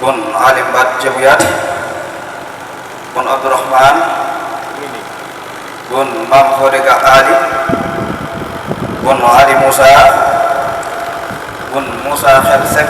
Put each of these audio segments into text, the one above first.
bun Alim Bat Jabiyat, bun Abdurrahman, bun Mam Khodega Ali, bun Ali Musa, bun Musa Khelsek,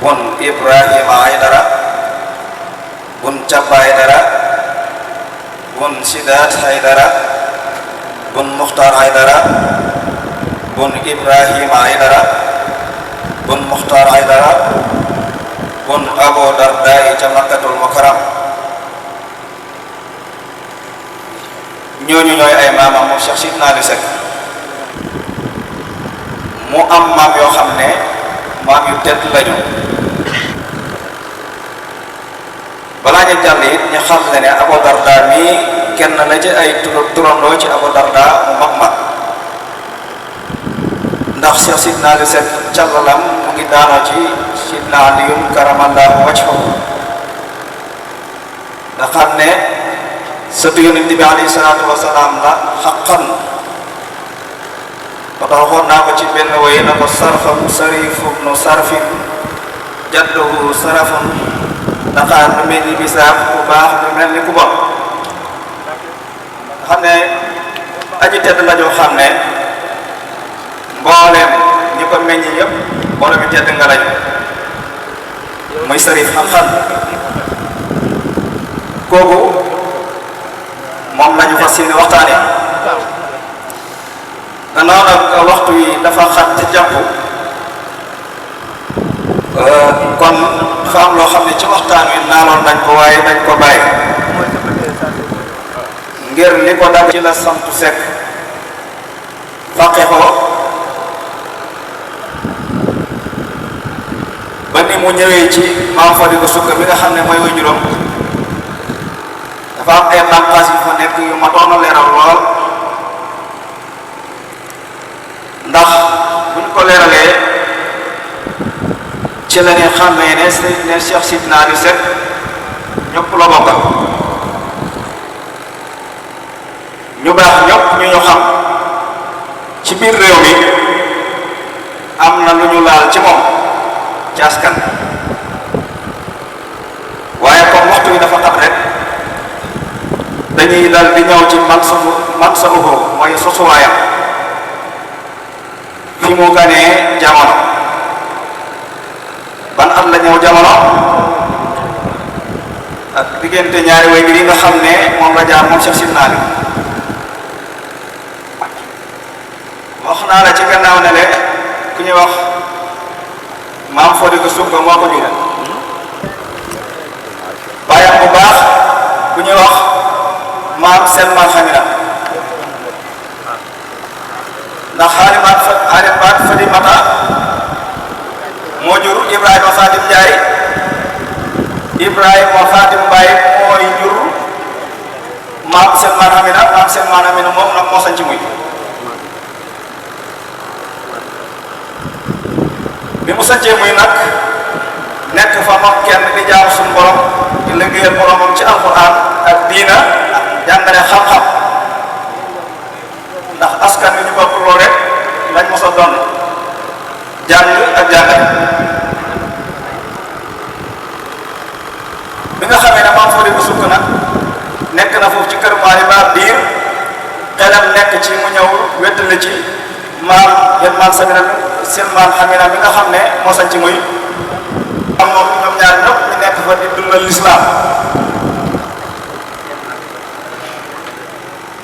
bun Ibrahim Aydara, bun Cabba Aydara, bun Sidat Aydara, bun Mukhtar Aydara, bun Ibrahim Aydara, bun Mukhtar Aydara, bun Abu Darda ca Makkatul Mukarram. ñooñu ñooy ay maamam moom Cheikh Sidna Ali Seck. mu am maam yoo xam ne maam yu tedd lañu. balaa ñu jàll it ñu xam ne Abu Darda mii kenn la ci ay turandoo ci Abu Darda mu mag mag ndax Cheikh Sidna Ali Seck càllalam mu ngi daanoo ci Sidna Aliyun karamallahu wajhahu nga xam ne sëtu Yonent bi alayhi salaatu wasalaam la xaqan ba tax waxoon naa ko ci benn woy na ko sarfam sarifum nu sarfin jadduhu sarafun daqaar lu mel ni bisaab bu baax lu mel ni ku bon xam ne aji tedd la joo xam ne mbooleem ñi ko meññ yëpp mboolem mi tedd nga lañu muy sarif xam-xam kooku moom lañu fas yéene waxtaane gannaaw nag waxtu yi dafa xat te jàpp kon dafa am loo xam ne ci waxtaan wi naaloon nañ ko waaye dañ ko bàyyi ngir li ko dal ci la santu Seck faqe ko ba ni mu ñëwee ci maam Fadi ko sukka bi nga xam ne mooy waajuram dafa am ay bànqaas yu fa nekk yu ma doon a leeral lool ndax buñ ko leeralee ci la ne xàmmee ne Cheikh Sidna Ali Seck ñëpp la bokkal ñu baax ñëpp ñu xam ci biir réew mi am na lu ñu laal ci moom ci askan waaye comme waxtu yi dafa xat rek dañuy dal di ñëw ci man sabu mooy sosuwaayam fi mu ganee jamono ban at la ñëw jamono ak diggante ñaari way yi nga xam ne moom la jaar moom Cheikh Sidna Ali wax naa la ci gannaaw ne le ku ñuy wax maam Fodi ko Sukka moo ko jur bàyyam bu baax ku ñuy wax maam seen maam xamina ndax xaalimaat Fadi Mata moo jur Ibrahima Fatim Ndiaye Ibrahima Fatim Mbaye mooy jur maam seen maam xamina moom nag moo sañ ci muy bi mu sañcee muy nag nekk fa moom kenn di jaamu suñu borom di liggéeyal boromam ci alquran ak diina ak jàngale xam-xam ndax askan wi ñu bokk loolu rek lañ mos a doon jàng ak jàngale bi nga xamee ne maam Fodi ko Sukka nag nekk na foofu ci kër Maali ba biir xelam nekk ci mu ñëw wettali ci maam yéen maam Samina seen maam Xamina bi nga xam ne moo sañ ci muy am moom ñoom ñaar ñëpp ñu nekk fa di dundal lislaam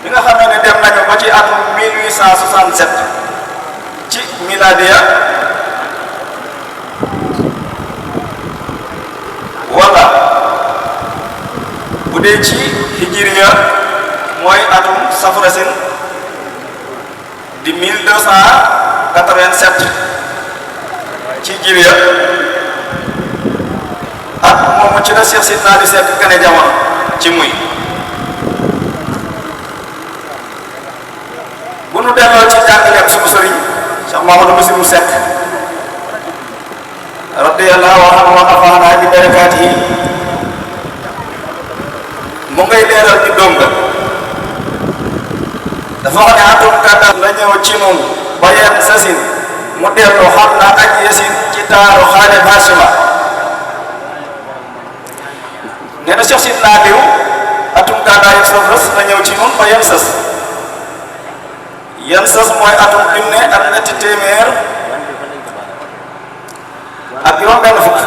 bi nga xam ne dem nañu ba ci atum 1867 ci miladiya wala bu dee ci hijriya mooy atum safrasin di 1287 ci hijriya ak moomu ci la Cheikh Sidna Ali Seck gane jamono ci muy bu nu delloo ci jàngaleem suñu sëriñ Cheikh Mamadou Bassirou Seck radiyallahu anhu wa nafaana bi barakaatihi mu ngay leeral ci doom ga dafa wax ne atum gàttal la ñëw ci moom ba yenn sasin mu dellu xam na aj yasin ci taaru xaale Faasima Cheikh Sidna Aliou atum gàddaayu Safras na ñëw ci noonu ba yan sës mooy atum junne ak ñetti téeméer ak juróom-benn fukk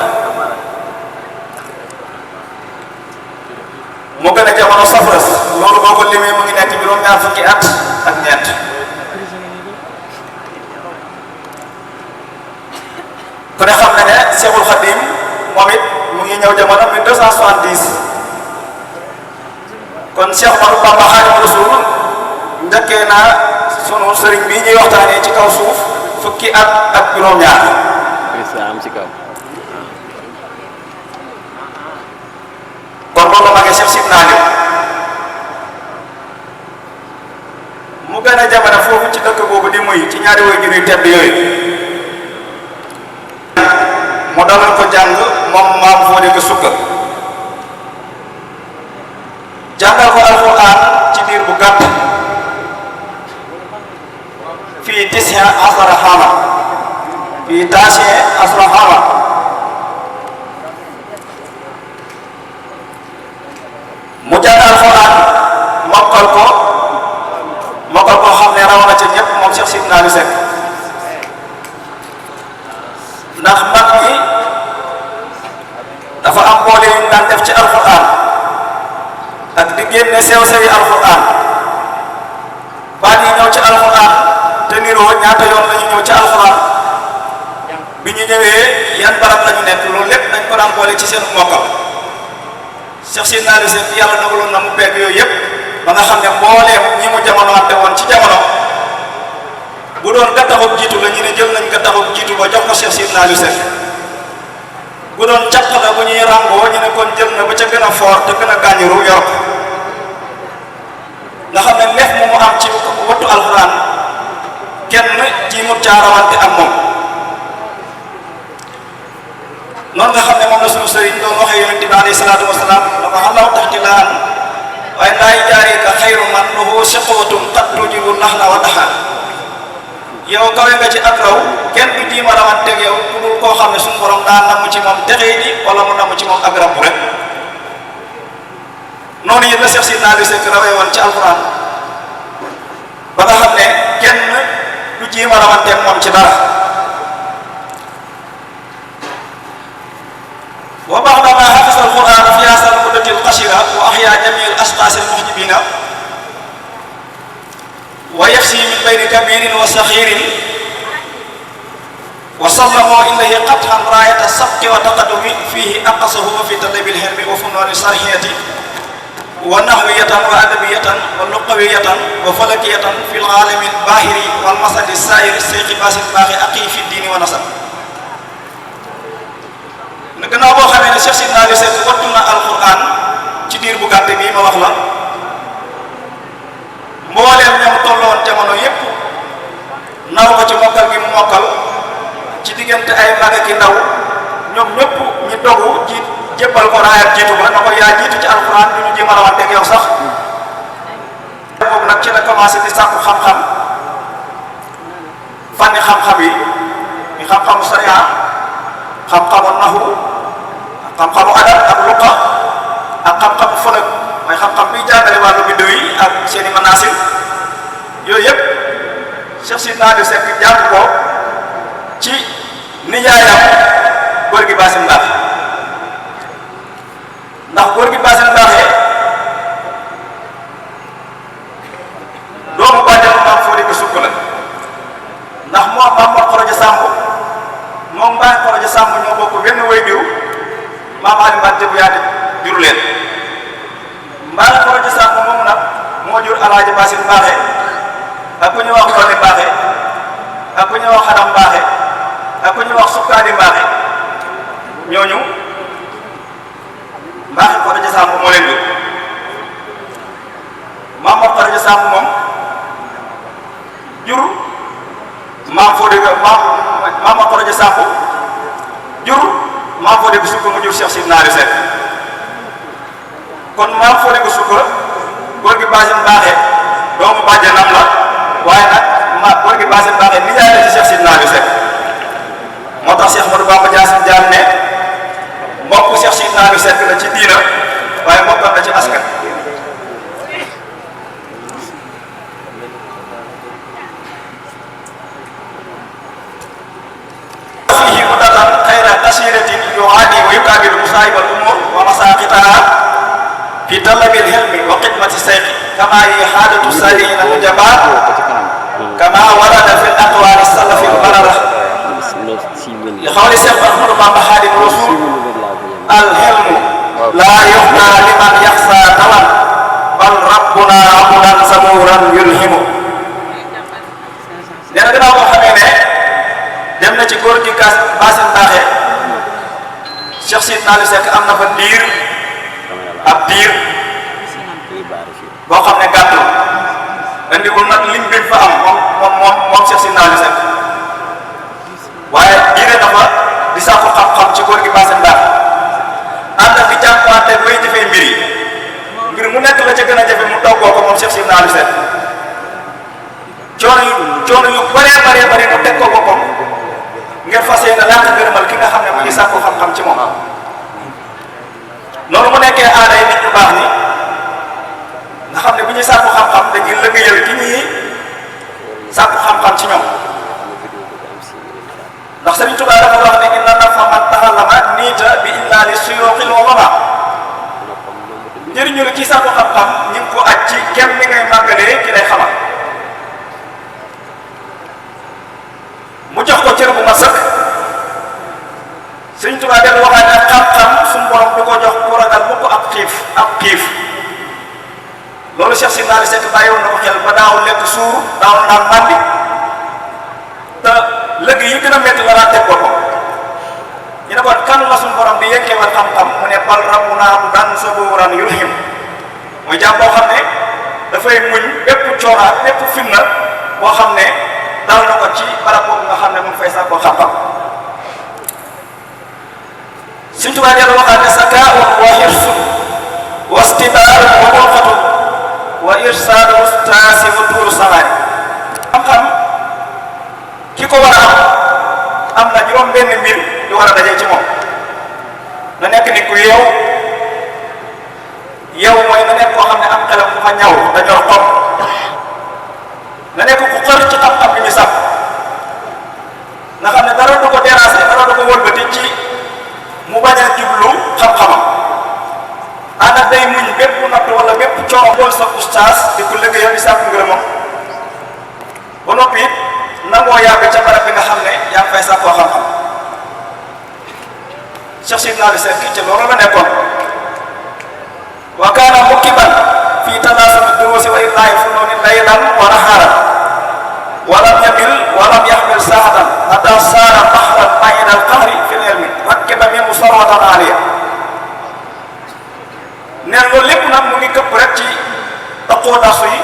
mu gën a jamono Safras loolu boo ko limee mu ngi nekk juróom-ñaar fukki at ak ñeent ku ne xam ne ne Cheikhul Khadim moom it mu ngi ñëw jamono 1270 kon Cheikh Ahmadou Bamba Khadimu Rasul njëkkee naa sunu sëriñ bii ñuy waxtaanee ci kaw suuf fukki at ak juróom-ñaar am ci kaw kon booba magee Cheikh Sidna Aliou mu gën a jamono foofu ci dëkk boobu di muy ci ñaari waajur yu tedd yooyu mu dalal ko jàng moom maam Fodé Sukka jàngal ko alxuraan ci diir bu gàtt fii 19 xaama fii 19 xaama mu jàng alxuraan mokkal ko xam ne raw na ca ñëpp moom Cheikh Sidna Aliou Seck ndax mag ñi dafa am boole yu ñu daan def ci alxuraan ak di génne sew-sewi alxuraan baat yi ñëw ci alxuraan te niroo ñaata yoon la ñu ñëw ci alxuraan bi ñu ñëwee yan barab la ñu nekk loolu lépp dañ ko daan boole ci seen mokkal Cheikh Sidna Aliou Seck yàlla dogaloon na mu pegg yooyu yëpp ba nga xam ne mbooleem ñi mu jamono ante woon ci jamono bu doon gattaxub jiitu la ñu ne jël nañ gattaxub jiitu ba jox ko Cheikh Sidna Aliou Seck bu doon caq la bu ñuy ràngoo ñu ne kon jël na ba ca gën a foor te gën a gàññiru yor ko nga xam ne leef mu am ci wattu alxuraan kenn ci mu caarawante ak moom noonu nga xam ne moom la suñu sëriñ doon waxee yonent bi alayhi salaatu wasalaam da ko xalaw taxtilaan waaye ndaay jaaree ka xayru man lahu siqwatum qad tujibu naxla wa daxa yow kawe nga ci ak raw kenn du jiima rawanteeg yow ku dul koo xam ne suñu borom daa namm ci moom texee ji wala mu namm ci moom ak rabu rek noonu it la Cheikh Sidna Aliou Seck rawee woon ci alxuraan ba nga xam ne kenn du jiima rawanteeg moom ci dara wa ba'da ma hafiza alquran fi hadhihi al-muddati al-qasira wa ahya jami' al-ashkhas al-muhjibina wa yafsi min bayni kabirin wa saghirin wa sallamu ilayhi qat'an rayat as-sabqi wa taqaddumi fihi aqsahu fi talab al-hilmi wa funun sarhiyati wa nahwiyatan wa adabiyatan wa lughawiyatan wa falakiyatan fi al-alam al-bahiri wal masal as-sa'ir sayyid basit baqi aqi fi ad-din wa nasab na gannaaw boo xamee ne Cheikh Sidna Aliou Seck wattu na alquran ci diir bu gàtt bii ma wax la mbooleem ñam tolloon jamono yépp naw ko ci mokkal gi mu mokkal ci diggante ay mag ak i ndaw ñoom ñëpp ñi dogu ji jébbal ko raayat jiitu ba na ko yaa jiitu ci alquran ñu ñu jéem a rawanteeg yow sax boobu nag ci la commencé di sàkku xam-xam fànni xam-xam yi ñu xam-xamu sariya xam-xamu naxu xam-xamu adab ak luqa ak xam-xamu fëlëg mooy xam-xam biy jàngale wàllu biddew yi ak seeni manaasil yooyu yëpp Cheikh Sidna Aliou Seck jàng ko ci nijaayam góor gi Baasin Mbaax ndax góor gi Baasin Mbaaxee doomu bàjjanu maam Fodé Sukka la ndax moom maam Mor Xoroja Sàmb moom Mbaye Xoroja Sàmb ñoo bokk benn waajur maam Ali Mbacke bu yaate jur leen Mbaye Xoroja Sàmb moom nag moo jur Alaaji Baasin Mbaaxe ak ku ñuy wax Xoroja Mbaaxe ak ku ñuy wax Xadam Mbaaxe ak ku ñuy wax Sukkaani Mbaaxe ñooñu Mbaye Xoroja Sàmb moo leen jur maam Mor Xoroja Sàmb moom jur maam Fodé maam Mor Xoroja Sàmb jur maam Fodé Sukka mu jur Cheikh Sidna Aliou Seck kon maam Fodé Sukka góor gi Baasin Mbaaxe doomu bàjjanam la waaye nag góor gi Baasin Mbaaxe nijaay la ci Cheikh Sidna Aliou Seck moo tax Cheikh Ahmadou Bamba Diassine Diagne ne mbokk Cheikh Sidna Aliou Seck la ci diina waaye bokkoon na ci askan. fihi mudatan xayra kasiratin yu'ani wa yukabiru musahib al umur wa masaqitaha fi talabil hilmi wa xidmati sayqi kama ihadatu salihin al nujaba kama warada fi al aqwal as-salaf al barara li xawli Seex Ahmadu Bamba Xaadimu Rasuul al hilmu laa yuxna liman yaxsa tawan bal rabbuna abudan saburan yulhimu. nee na gannaaw boo xamee ne dem na ci góor gi gas Basin Baaxe Cheikh Sidna Aliou Seck am na fa diir ab diir boo xam ne gàttul indiwul nag lim bi fa am moom Cheikh Sidna Aliou Seck waaye diire dafa di sàkku xam-xam ci góor gi Basin Baaxe ànd ak di jànkuwante bay jëfee mbir yi mbir mu nekk la ca gën a jafe mu toggoo ko moom Cheikh Sidna Aliou Seck coono yu bëree mu teg ko boppam ngir fas yéene làq ngërëmal ki nga xam ne mu ngi sàkku xam-xam ci moom. loolu mu nekkee aada yi nit ñu baax ni nga xam ne bu ñuy sàkku xam-xam dañuy lëggéeyal ki ñuy sàkku xam-xam ci ñoom ndax Sëriñ Tuubaa dafa wax ne inna nafa man taxallama niita bi illaali suyuuxil ulama njëriñu la ci sàkku xam-xam ñu ngi ko aj ci kenn ni ngay màggalee ki lay xamal mu jox ko cër bu ma sëkk. Sëriñ Tuubaa dellu waxaat ne xam-xam suñu borom du ko jox ku ragal mukk ab xiif loolu Cheikh Sidna Aliou Seck bàyyi woon na ko xel ba daaw lekk suur daaw naan màndi te lëg yi gën a métti la daan teg boppam ñu ne kon kan la suñu borom di yenkewal xam-xam mu ne bal rabbuna abudan saburan yulhim mooy jàmm boo xam ne dafay muñ bépp coonaat bépp fitna boo xam ne dal na ko ci barab boobu nga xam ne mu ngi fay sax koo xam-xam. Sëriñ Tuubaa dellu waxaat ne sakaa'un wa hirsun wa istibaarun wa ulfatun wa irsaadu ustaasi wa tuuru samaari. xam-xam ki ko war a am na juróom benn mbir yu war a daje ci moom na nekk nit ku yeew mooy na nekk koo xam ne am xelam ku fa ñaw dañoo xob na nekk ku xër ci xam-xam bi ñu sàpp nga xam ne dara du ko déranger dara du ko wëlbati ci mu bañ a jublu xam-xamam ànd ak day muñ bépp natt wala bépp coono bool sa ustaas di ko liggéeyal di sàkku ngërëmam ba noppi it nangoo yàgg ca barab bi nga xam ne yaa ngi fay sàkkoo xam-xam. Cheikh Sidna Aliou Seck ca loolu la nekkoon wa kaana mukiban fii talaasumi duruusi wa illaahi funuuni laylan wa nahaaran wa lam yamil wa lam yaxmil saatan hatta saara baxran bayna al-qahri fil ilmi rakkiba minhu sarwatan aaliya. neen loolu lépp nag mu ngi këpp rek ci taqoo darsu yi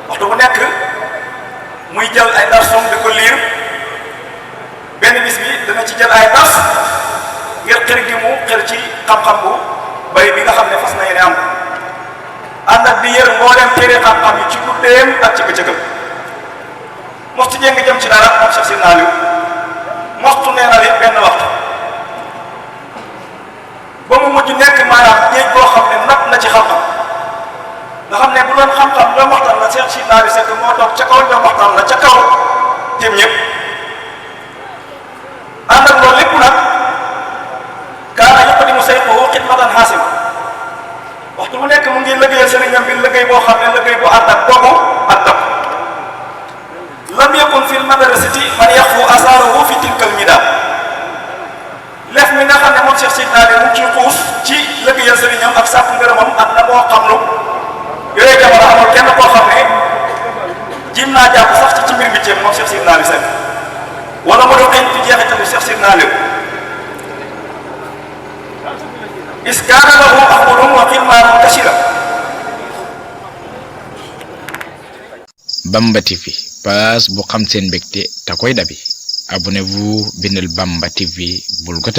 waxtu bu nekk muy jël ay darsum di ko liir benn bis bi dana ci jël ay dars ngir xër gi mu xër ci xam-xam bu bari bi nga xam ne fas na yéene am ànd ak di yër mboolem téere xam-xam yi ci guddeem ak ci bëccëgam mostu jéng jëm ci dara moom Cheikh Sidna Aliou mostu neenal it benn waxtu ba mu mujj nekk maanaam géej boo xam ne nat na ci xam-xam nga xam ne bu doon xam-xam doon waxtaan la Cheikh Sidna Aliou Seck moo toog ca kaw doon waxtaan la ca kaw tim ñëpp ànd ak loolu lépp nag kaana yuqaddimu sayxahu xidmatan xaasima waxtu bu nekk mu ngi liggéeyal sëriñam bi liggéey boo xam ne liggéey bu ànd ak dogu ak dab lam yakun fil madrasati man yaxfu asarahu fi tilkal midaam lef mi nga xam ne moom Cheikh Sidna Aliou mu ngi ciy xuus ci liggéeyal sëriñam ak sàkku ngërëmam ak na moo xam lu yooyu jamono amul kenn koo xam ne jim naa jàpp sax ci mbir bi ceeb moom Cheikh Sidna Aliou Seck wala mu doon ci jeexitalu Cheikh Sidna Aliou is kaana lahu ahmadun wa xilmaanun kasira. Bamba TV page bu xam seen mbégte te koy dabi abonnez-vous bindal Bamba TV bul ko